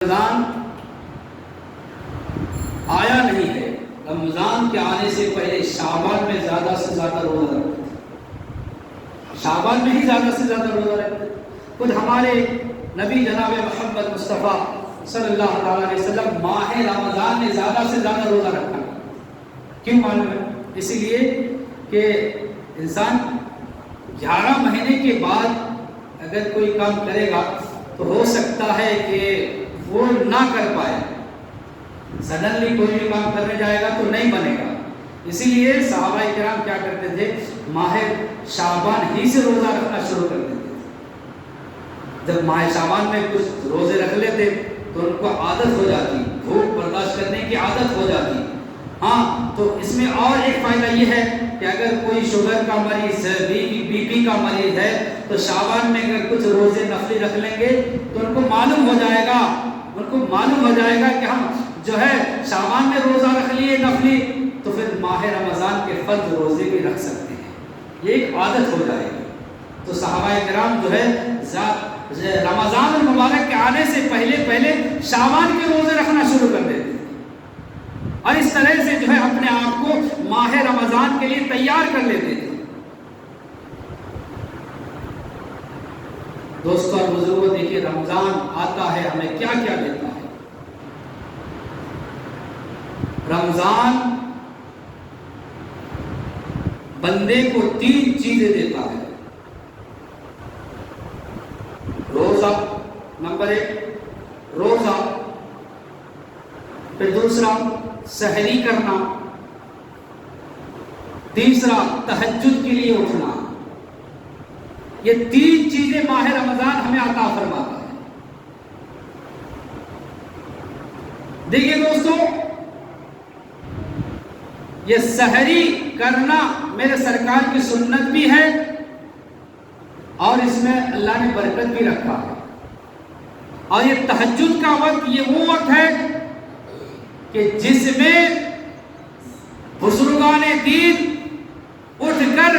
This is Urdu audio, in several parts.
رمضان آیا نہیں ہے، رمضان کے آنے سے پہلے شعبان میں زیادہ سے زیادہ روزہ رکھتے تھے، شعبان میں ہی زیادہ سے زیادہ روزہ رکھتے تھے۔ خود ہمارے نبی جناب محمد مصطفیٰ صلی اللہ تعالیٰ علیہ وسلم ماہ رمضان میں زیادہ سے زیادہ روزہ رکھا۔ کیوں معلوم ہے؟ اسی لیے کہ انسان 11 مہینے کے بعد اگر کوئی کام کرے گا تو ہو سکتا ہے کہ وہ نہ کر پائے، سڈنلی کوئی بھی کام کرنے جائے گا تو نہیں بنے گا۔ اسی لیے صحابہ کرام کیا کرتے تھے، ماہ شعبان ہی سے روزہ رکھنا شروع کر دیتے تھے۔ جب ماہ شعبان میں کچھ روزے رکھ لیتے تو ان کو عادت ہو جاتی، بھوک برداشت کرنے کی عادت ہو جاتی۔ ہاں، تو اس میں اور ایک فائدہ یہ ہے کہ اگر کوئی شوگر کا مریض ہے، بی پی کا مریض ہے، تو شعبان میں اگر کچھ روزے نفلی رکھ لیں گے تو ان کو معلوم ہو جائے گا کہ ہم جو ہے شعبان میں روزہ رکھ لیے نفلی، تو پھر ماہ رمضان کے فرض روزے بھی رکھ سکتے ہیں، یہ ایک عادت ہو جائے گی۔ تو صحابہ کرام جو ہے رمضان المبارک کے آنے سے پہلے شعبان کے روزے رکھنا شروع کر دیتے ہیں، اور اس طرح سے جو ہے اپنے آپ کو ماہ رمضان کے لیے تیار کر لیتے تھے۔ دوستو اور بزرگوں، دیکھیے رمضان آتا ہے ہمیں کیا کیا دیتا ہے۔ رمضان بندے کو 3 چیزیں دیتا ہے۔ روزہ نمبر 1، روزہ، پھر دوسرا سحری کرنا، تیسرا تہجد کے لیے اٹھنا۔ یہ 3 چیزیں ماہ رمضان ہمیں عطا فرماتا ہے۔ دیکھیے دوستو، یہ سحری کرنا میرے سرکار کی سنت بھی ہے، اور اس میں اللہ نے برکت بھی رکھا ہے۔ اور یہ تہجد کا وقت، یہ وہ وقت ہے کہ جس میں بزرگان دین اٹھ کر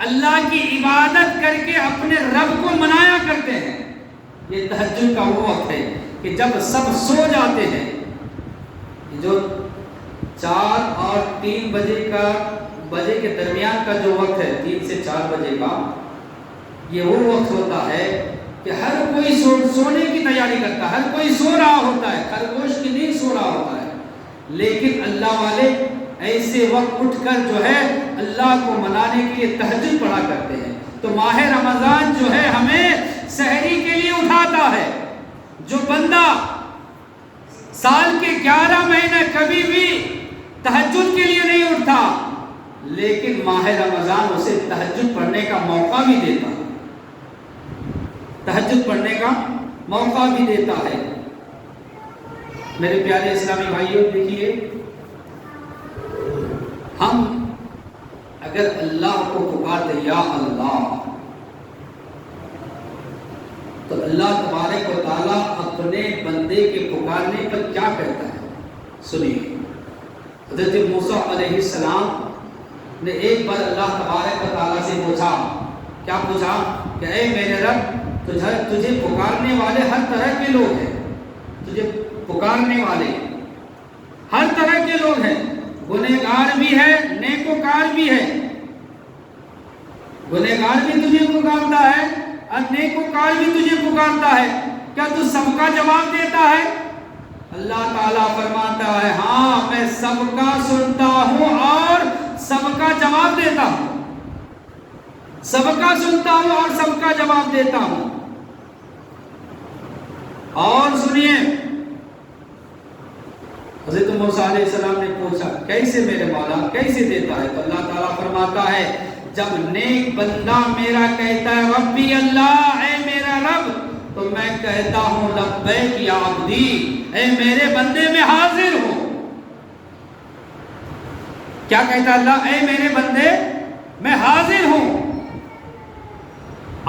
اللہ کی عبادت کر کے اپنے رب کو منایا کرتے ہیں۔ یہ تہجد کا وہ وقت ہے کہ جب سب سو جاتے ہیں، جو 4 اور 3 بجے کے درمیان کا جو وقت ہے، 3 سے 4 بجے کا، یہ وہ وقت ہوتا ہے کہ ہر کوئی سونے کی تیاری کرتا ہے، ہر کوئی سو رہا ہوتا ہے، خرگوش کی نیند سو رہا ہوتا ہے، لیکن اللہ والے ایسے وقت اٹھ کر جو ہے اللہ کو منانے کے لیے تہجد پڑھا کرتے ہیں۔ تو ماہ رمضان جو ہے ہمیں سحری کے لیے اٹھاتا ہے۔ جو بندہ سال کے 11 مہینے کبھی بھی تہجد کے لیے نہیں اٹھتا، لیکن ماہ رمضان اسے تہجد پڑھنے کا موقع بھی دیتا ہے، تہجد پڑھنے کا موقع بھی دیتا ہے۔ میرے پیارے اسلامی بھائیوں، دیکھیے، ہم اگر اللہ کو پکارتے یا اللہ، تو اللہ تبارک و تعالیٰ اپنے بندے کے پکارنے پر کیا کہتا ہے، سنیے۔ حضرت موسیٰ علیہ السلام نے ایک بار اللہ تبارک و تعالیٰ سے پوچھا، کیا پوچھا کہ اے میرے رب، تجھے پکارنے والے ہر طرح کے لوگ ہیں، تجھے پکارنے والے ہر طرح کے لوگ ہیں، گنہگار بھی ہے، نیکوکار بھی ہے۔ گنہگار بھی تجھے پکارتا ہے اور نیکوکار بھی تجھے پکارتا ہے، کیا تو سب کا جواب دیتا ہے؟ اللہ تعالیٰ فرماتا ہے، ہاں، میں سب کا سنتا ہوں اور سب کا جواب دیتا ہوں، سب کا سنتا ہوں اور سب کا جواب دیتا ہوں۔ اور سنیے، حضرت موسیٰ علیہ السلام نے پوچھا، کیسے میرے مولا، کیسے دیتا ہے؟ تو اللہ تعالیٰ فرماتا ہے، جب نیک بندہ میرا کہتا ہے ربی اللہ، اے میرا رب، تو میں کہتا ہوں لبیک یا عبدی، اے میرے بندے میں حاضر ہوں۔ کیا کہتا اللہ؟ اے میرے بندے میں حاضر ہوں۔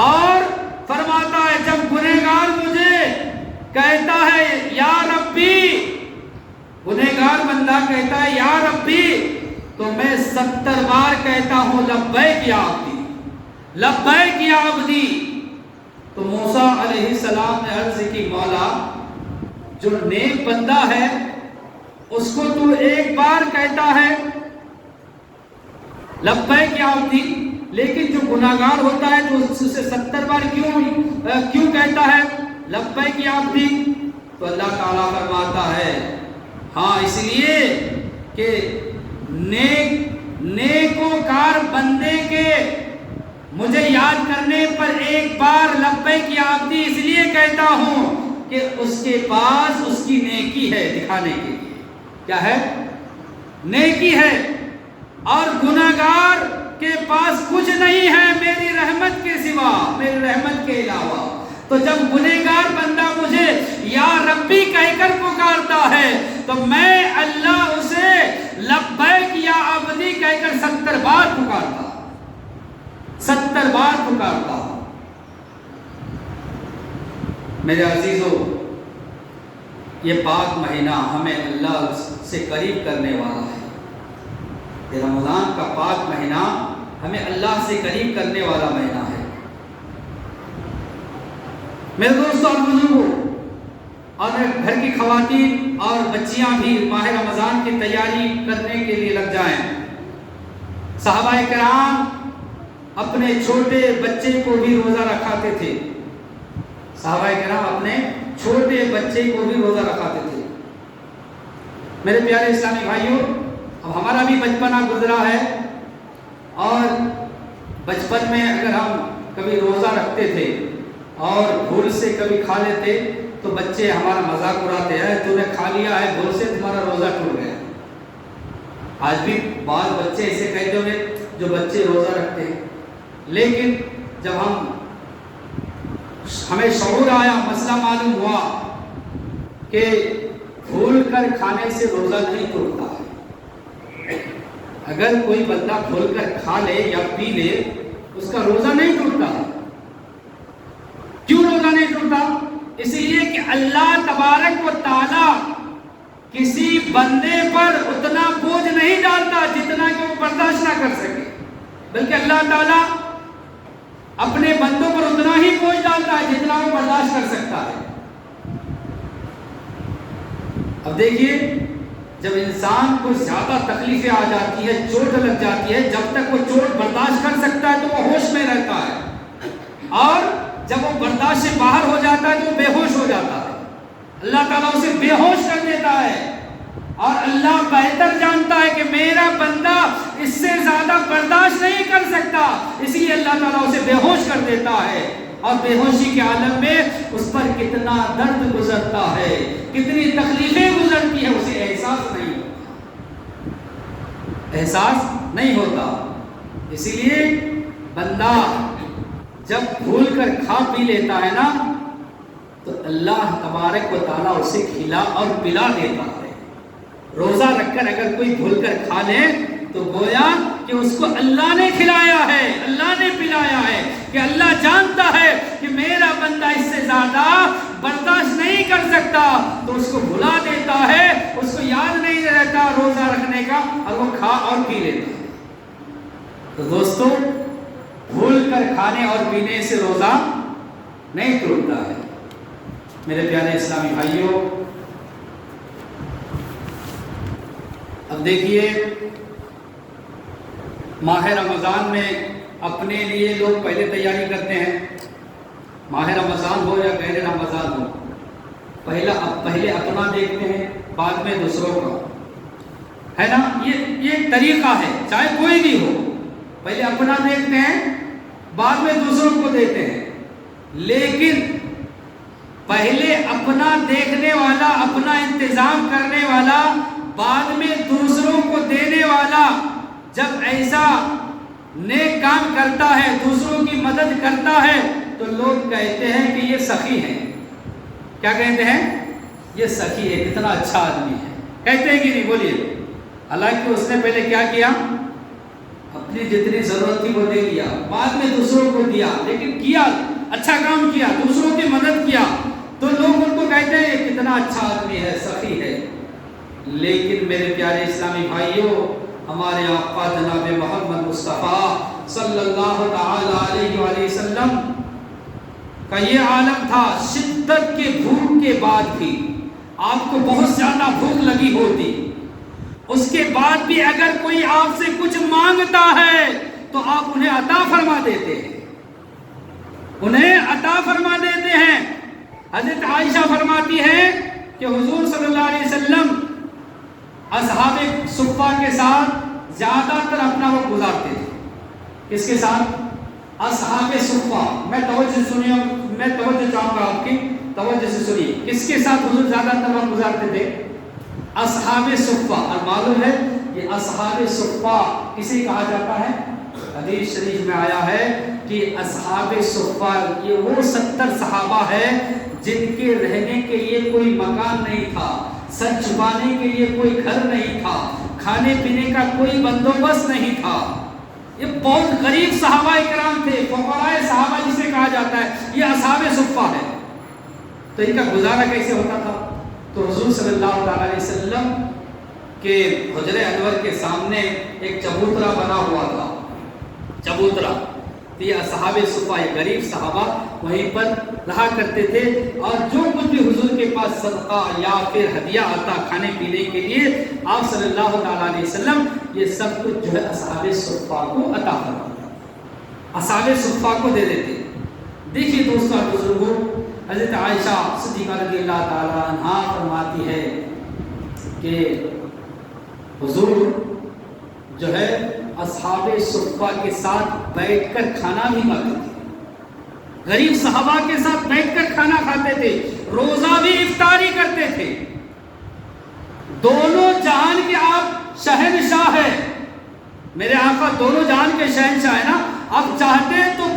اور فرماتا ہے، جب گنہگار مجھے کہتا ہے یا ربی، گنہگار بندہ کہتا ہے یا ربی، تو میں 70 بار کہتا ہوں لبیک یا عبدی، لبیک یا عبدی۔ تو موسیٰ علیہ السلام نے عرض کی، مولا جو نیک بندہ ہے اس کو تو ایک بار کہتا ہے لبیک یا عبدی، لیکن جو گناہگار ہوتا ہے تو اسے 70 بار کیوں کہتا ہے لبیک یا عبدی؟ تو اللہ تعالیٰ فرماتا ہے ہاں اس لیے کہ نیکوکار بندے کے مجھے یاد کرنے پر ایک بار لبیک یا عبدی اس لیے کہتا ہوں کہ اس کے پاس اس کی نیکی ہے دکھانے کے لیے. کیا ہے؟ نیکی ہے. اور گناہگار کے پاس کچھ نہیں ہے میری رحمت کے سوا، میری رحمت کے علاوہ. تو جب گنہگار بندہ مجھے یا ربی کہہ کر پکارتا ہے تو میں اللہ اسے لبیک یا عبدی کہہ کر 70 بار پکارتا، 70 بار پکارتا. میرے عزیزو، یہ پاک مہینہ ہمیں اللہ سے قریب کرنے والا ہے. یہ رمضان کا پاک مہینہ ہمیں اللہ سے قریب کرنے والا مہینہ ہے. میرے دوستوں اور بزرگوں اور گھر کی خواتین اور بچیاں بھی ماہ رمضان کی تیاری کرنے کے لیے لگ جائیں. صحابہ کرام اپنے چھوٹے بچے کو بھی روزہ رکھاتے تھے. صحابہ کرام اپنے چھوٹے بچے کو بھی روزہ رکھاتے تھے. میرے پیارے اسلامی بھائیوں، اب ہمارا بھی بچپنا گزرا ہے اور بچپن میں اگر ہم کبھی روزہ رکھتے تھے اور بھول سے کبھی کھا لیتے تو بچے ہمارا مذاق اڑاتے ہیں، تو نے کھا لیا ہے بھول سے، تمہارا روزہ ٹوٹ گیا. آج بھی بعض بچے ایسے کہتے ہوں گے جو بچے روزہ رکھتے ہیں. لیکن جب ہمیں شعور آیا، مسئلہ معلوم ہوا کہ بھول کر کھانے سے روزہ نہیں ٹوٹتا ہے. اگر کوئی بندہ بھول کر کھا لے یا پی لے اس کا روزہ نہیں ٹوٹتا. کیوں روزہ نہیں ٹوٹتا؟ اس لیے کہ اللہ تبارک و تعالی کسی بندے پر اتنا بوجھ نہیں ڈالتا جتنا کہ وہ برداشت نہ کر سکے، بلکہ اللہ تعالیٰ اپنے بندوں پر اتنا ہی بوجھ ڈالتا ہے جتنا وہ برداشت کر سکتا ہے. اب دیکھیے، جب انسان کو زیادہ تکلیفیں آ جاتی ہے، چوٹ لگ جاتی ہے، جب تک وہ چوٹ برداشت کر سکتا ہے تو وہ ہوش میں رہتا ہے، اور جب وہ برداشت سے باہر ہو جاتا ہے تو وہ بے ہوش ہو جاتا ہے. اللہ تعالیٰ اسے بے ہوش کر دیتا ہے، اور اللہ بہتر جانتا ہے کہ میرا بندہ اس سے زیادہ برداشت نہیں کر سکتا، اس لیے اللہ تعالیٰ اسے بے ہوش کر دیتا ہے. اور بے ہوشی کے عالم میں اس پر کتنا درد گزرتا ہے، کتنی تکلیفیں گزرتی ہیں، اسے احساس نہیں ہوتا. اسی لیے بندہ جب بھول کر کھا پی لیتا ہے نا تو اللہ تبارک و تعالیٰ اسے کھلا اور پلا دیتا ہے. روزہ رکھ کر اگر کوئی بھول کر کھا لے تو گویا کہ اس کو اللہ نے کھلایا ہے، اللہ نے پلایا ہے، کہ اللہ جانتا ہے کہ میرا بندہ اس سے زیادہ برداشت نہیں کر سکتا، تو اس کو بھلا دیتا ہے، اس کو یاد نہیں رہتا روزہ رکھنے کا، اور وہ کھا اور پی لیتا ہے. تو دوستو، بھول کر کھانے اور پینے سے روزہ نہیں ٹوٹتا ہے. میرے پیارے اسلامی بھائیوں، اب دیکھیے، ماہ رمضان میں اپنے لیے لوگ پہلے تیاری کرتے ہیں. ماہ رمضان ہو یا غیر رمضان ہو، پہلے اپنا دیکھتے ہیں، بعد میں دوسروں کا، ہے نا؟ یہ ایک طریقہ ہے، چاہے کوئی بھی ہو، پہلے اپنا دیکھتے ہیں، بعد میں دوسروں کو دیتے ہیں. لیکن پہلے اپنا دیکھنے والا، اپنا انتظام کرنے والا، بعد میں دوسروں کو دینے والا جب ایسا نیک کام کرتا ہے، دوسروں کی مدد کرتا ہے، تو لوگ کہتے ہیں کہ یہ سخی ہے. کیا کہتے ہیں؟ یہ سخی ہے، کتنا اچھا آدمی ہے. کہتے ہیں کہ نہیں؟ بولیے. حالانکہ اس نے پہلے کیا کیا؟ اپنی جتنی ضرورت تھی وہ دے دیا، بعد میں دوسروں کو دیا، لیکن کیا اچھا کام کیا، دوسروں کی مدد کیا، تو لوگ ان کو کہتے ہیں یہ کتنا اچھا آدمی ہے، سخی ہے. لیکن میرے پیارے اسلامی بھائیوں، ہمارے آقا جناب محمد مصطفیٰ صلی اللہ تعالی علیہ وآلہ وسلم کا یہ عالم تھا، شدت کے بھوک کے بعد بھی آپ کو بہت زیادہ بھوک لگی ہوتی، اس کے بعد بھی اگر کوئی آپ سے کچھ مانگتا ہے تو آپ انہیں عطا فرما دیتے ہیں، انہیں عطا فرما دیتے ہیں۔ حضرت عائشہ فرماتی ہے کہ حضور صلی اللہ علیہ وسلم اصحاب صفہ کے ساتھ زیادہ تر اپنا وقت گزارتے تھے۔ کس کے ساتھ؟ اصحاب صفہ۔ میں توجہ چاہوں گا، آپ کی توجہ سے سنیے، کس کے ساتھ حضور زیادہ تر وقت گزارتے تھے؟ اصحاب صفہ۔ اور معلوم ہے یہ اصحاب صفہ کسے کہا جاتا ہے؟ حدیث شریف میں آیا ہے کہ اصحاب صفہ یہ وہ 70 صحابہ ہے جن کے رہنے کے لیے کوئی مکان نہیں تھا، سر چھپانے کے لیے کوئی گھر نہیں تھا، کھانے پینے کا کوئی بندوبست نہیں تھا۔ یہ بہت غریب صحابہ کرام تھے، فقراء صحابہ جسے کہا جاتا ہے، یہ اصحاب صفہ ہے۔ تو ان کا گزارا کیسے ہوتا تھا؟ تو حضور صلی اللہ علیہ وسلم کے حجر انور کے سامنے ایک چبوترا بنا ہوا تھا، چبوترا۔ تو یہ اصحاب صفہ، یہ غریب صحابہ وہیں پر رہا کرتے تھے، اور جو کچھ بھی حضور کے پاس صدقہ یا پھر ہدیہ آتا کھانے پینے کے لیے، آپ صلی اللہ علیہ وسلم یہ سب کچھ جو ہے اصحاب صفہ کو عطا فرماتے، اصحاب صفہ کو دے دیتے۔ دیکھیے دوستو اور بزرگوں، حضرت عائشہ صدیقہ رضی اللہ تعالی عنہا فرماتی ہے کہ حضور جو ہے اصحاب صفہ کے ساتھ بیٹھ کر کھانا بھی کھاتے تھے، غریب صحابہ کے ساتھ بیٹھ کر کھانا کھاتے تھے، روزہ بھی افطاری کرتے تھے۔ دونوں جہان کے آپ شہنشاہ ہیں، میرے آقا دونوں جہان کے شہنشاہ ہیں نا، آپ چاہتے تو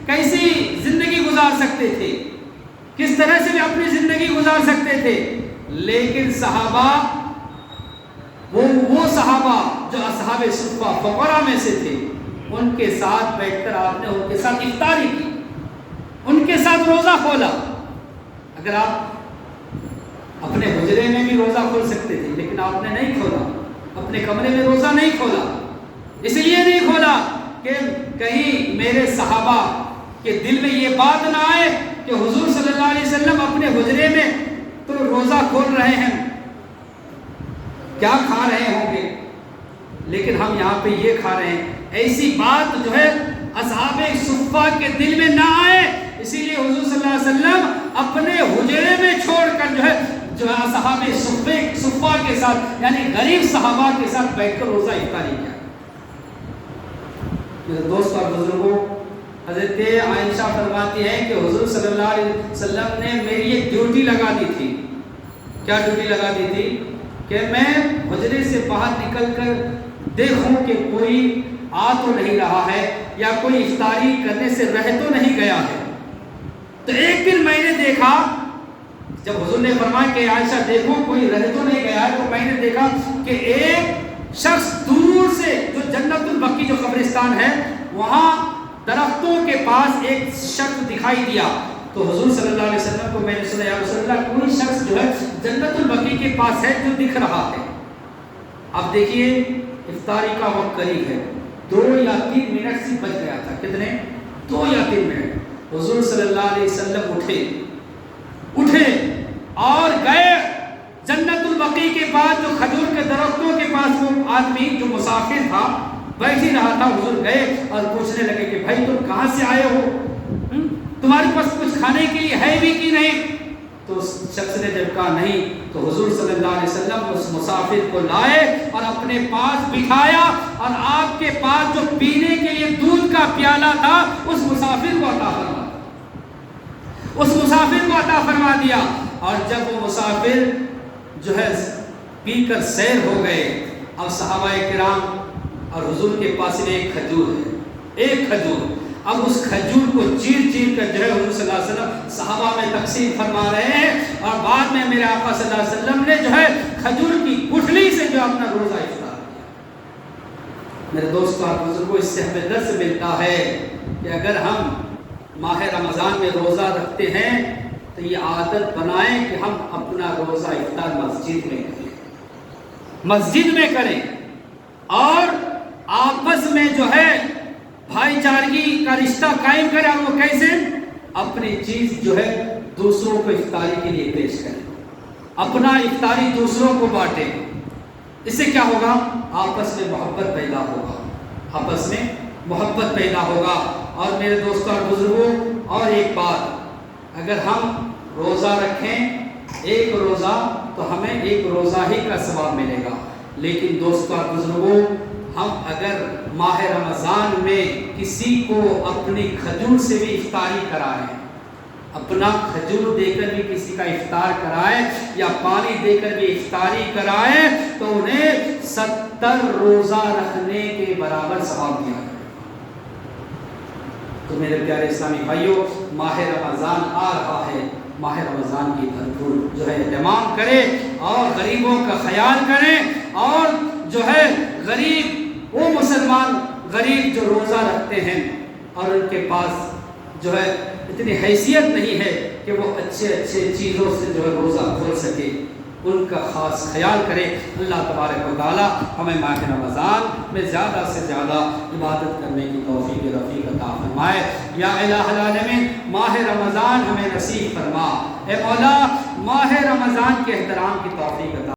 کیسی زندگی گزار سکتے تھے، کس طرح سے بھی اپنی زندگی گزار سکتے تھے، لیکن صحابہ وہ صحابہ جو اصحاب صفہ فقراء میں سے تھے، ان کے ساتھ بیٹھ کر آپ نے ان کے ساتھ افطاری کی، ان کے ساتھ روزہ کھولا۔ اگر آپ اپنے حجرے میں بھی روزہ کھول سکتے تھے، لیکن آپ نے نہیں کھولا، اپنے کمرے میں روزہ نہیں کھولا۔ اس لیے نہیں کھولا کہ کہیں میرے صحابہ کے دل میں یہ بات نہ آئے کہ حضور صلی اللہ علیہ وسلم اپنے حجرے میں تو روزہ کھول رہے ہیں، کیا کھا رہے ہوں گے، لیکن ہم یہاں پہ یہ کھا رہے ہیں۔ ایسی بات جو ہے اصحاب صفہ کے دل میں نہ آئے، اسی لیے حضور صلی اللہ علیہ وسلم اپنے حجرے میں چھوڑ کر جو ہے اصحاب صفہ کے ساتھ یعنی غریب صحابہ کے ساتھ بیٹھ کر روزہ افطاری کیا۔ میرے دوست اور بزرگوں، حضرت عائشہ فرماتی ہے کہ حضور صلی اللہ علیہ وسلم نے میری ایک ڈیوٹی لگا دی تھی۔ کیا ڈیوٹی لگا دی تھی؟ کہ میں حجرے سے باہر نکل کر دیکھوں کہ کوئی آ تو نہیں رہا ہے یا کوئی افطاری کرنے سے رہ تو نہیں گیا ہے۔ تو ایک دن میں نے دیکھا، جب حضور نے فرمایا کہ عائشہ دیکھو کوئی رہ تو نہیں گیا ہے، تو میں نے دیکھا کہ ایک شخص دور سے جو جنت البقیع جو قبرستان ہے وہاں درختوں کے پاس ایک شخص دکھائی دیا۔ تو حضور صلی اللہ علیہ وسلم کو میں نے سنا، یا رسول اللہ کوئی شخص جو ہے جنت البقیع کے پاس ہے جو دکھ رہا ہے۔ اب دیکھیے افطاری کا وقت قریب ہے، 2 یا 3 منٹ سے بچ گیا تھا، کتنے؟ 2 یا 3 منٹ۔ حضور صلی اللہ علیہ وسلم اٹھے اور گئے جنت البقیع کے پاس، جو کھجور کے درختوں کے پاس وہ آدمی جو مسافر تھا بیٹھ ہی رہا تھا۔ حضور گئے اور پوچھنے لگے کہ بھائی تم کہاں سے آئے ہو، تمہارے پاس کچھ کھانے کے لیے ہے بھی کہ نہیں؟ تو اس شخص نے جب کہا نہیں، تو حضور صلی اللہ علیہ وسلم اس مسافر کو لائے اور اپنے پاس بٹھایا، اور آپ کے پاس جو پینے کے لیے دودھ کا پیالہ تھا اس مسافر کو عطا فرما دیا۔ اور جب وہ مسافر جو ہے پی کر سیر ہو گئے، اب صحابہ کرام اور حضور کے پاس میں ایک کھجور، اب اس کھجور کو چیر کر جو ہے حضور صلی اللہ علیہ وسلم صحابہ میں تقسیم فرما رہے ہیں، اور بعد میں میرے آقا صلی اللہ علیہ وسلم نے جو ہے کھجور کی گٹھلی سے جو اپنا روزہ افطار کیا۔ میرے دوستوں اور بزرگوں، اس سے ہمیں درس ملتا ہے کہ اگر ہم ماہ رمضان میں روزہ رکھتے ہیں تو یہ عادت بنائیں کہ ہم اپنا روزہ افطار مسجد میں کریں، اور آپس میں جو ہے بھائی چارگی کا رشتہ قائم کریں۔ اور وہ کیسے؟ اپنی چیز جو ہے دوسروں کو افطاری کے لیے پیش کریں۔ اپنا افطاری دوسروں کو بانٹیں، اس سے کیا ہوگا؟ آپس میں محبت پیدا ہوگا، آپس میں محبت پیدا ہوگا۔ اور میرے دوستوں اور بزرگوں، اور ایک بات، اگر ہم روزہ رکھیں ایک روزہ تو ہمیں ایک روزہ ہی کا ثواب ملے گا، لیکن دوستوں اور بزرگوں، ہم اگر ماہ رمضان میں کسی کو اپنی کھجور سے بھی افطاری کرائیں، اپنا کھجور دے کر بھی کسی کا افطار کرائے یا پانی دے کر بھی افطاری کرائے تو انہیں 70 روزہ رکھنے کے برابر ثواب دیا ہے۔ تو میرے پیارے اسلامی بھائیوں، ماہ رمضان آ رہا ہے، ماہ رمضان کی بھرپور جو ہے اہتمام کرے اور غریبوں کا خیال کریں، اور جو ہے غریب وہ مسلمان غریب جو روزہ رکھتے ہیں اور ان کے پاس جو ہے اتنی حیثیت نہیں ہے کہ وہ اچھے چیزوں سے جو ہے روزہ کھول سکے، ان کا خاص خیال کرے۔ اللہ تبارک و تعالی ہمیں ماہ رمضان میں زیادہ سے زیادہ عبادت کرنے کی توفیق رفیق عطا فرمائے۔ یا الہ العالمین، ماہ رمضان ہمیں نصیب فرما، اے مولا ماہ رمضان کے احترام کی توفیق عطا